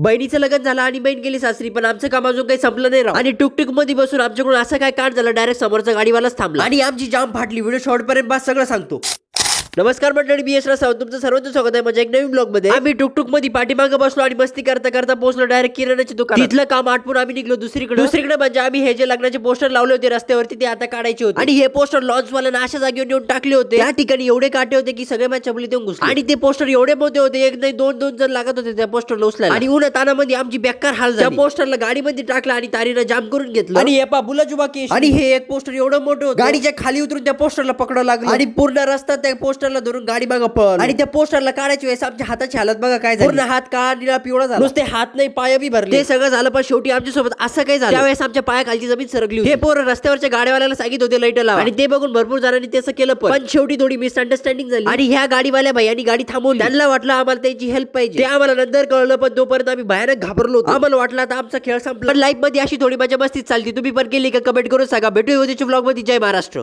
बहिणीचं लग्न झालं आणि बहीण गेली सासरी, पण आमचं काम अजून काही संपलं नाही राव. आणि टुकटुक मध्ये बसून आमच्याकडून असं काय काढ झालं, डायरेक्ट समोरचा गाडीवालाच थांबला आणि आमची जाम फाटली. व्हिडिओ शॉर्ट पर्यंत बस सगळं सांगतो. नमस्कार मंडळी, मी यशराज सावंत, तुमचं सर्वांचं स्वागत आहे माझ्या एक नवीन ब्लॉग मध्ये. आम्ही टुकटुक मध्ये पाठीमागे बसलो आणि मस्ती करता करता पोहोचलो डायरेक्ट किराणाच्या दुकानात. तिथलं काम आटपून आम्ही निघलो दुसरीकडे म्हणजे आम्ही हे जे लग्नाचे पोस्टर लावले होते रस्त्यावरती ते आता काढायचे होते. आणि हे पोस्टर लॉन्च वाल्यानं अशा जागेवर नेऊन टाकले होते. त्या ठिकाणी एवढे काटे होते की सगळे माझ्या चपलीत येऊन घुसले. आणि ते पोस्टर एवढे मोठे होते, एक नाही दोन जण लागत होते त्या पोस्टरला उचलायला. आणि उन्हा तानामध्ये आमची बेकार हाल झाली. त्या पोस्टरला गाडीमध्ये टाकला आणि तारीनं जाम करून घेतलं. आणि हे बुलाजुबा केस. आणि हे एक पोस्टर एवढं मोठं होतं, गाडीच्या खाली उतरून त्या पोस्टरला पकडावं लागलं आणि पूर्ण रस्ता त्या पोस्टरला धरून गाडी मागं पळाली. आणि त्या पोस्टरला काढायची वेळेस आमच्या हाताची हालत बघा काय झाली. पूर्ण हात काळा निळा पिवळा झाला, नुसते हात नाही पाय बी भरले. ते सगळं झालं पण शेवटी आमच्या सोबत असं काय झालं, त्यावेळेस आमच्या पायाखालची जमीन सरकली होती. हे पोरं रस्त्यावरच्या गाडीवाल्याला सांगित होते लाईट लावा, आणि ते बघून भरपूर जणांनी तसं केलं. पण शेवटी थोडी मिसअंडरस्टँडिंग झाली आणि ह्या गाडीवाल्या भाईयांनी गाडी थांबवली. त्यांना वाटलं आम्हाला त्यांची हेल्प पाहिजे, ते आम्हाला नंतर कळलं. पण तोपर्यंत आम्ही भयानक घाबरलो होतो. आम्हाला वाटलं आता आमचा खेळ संपला. पण लाईफ मध्ये अशी थोडी मजा मस्ती चालती. तुम्ही पण केली का? कमेंट करून सांगा. भेटूया उद्याच्या व्लॉग मध्ये. जय महाराष्ट्र.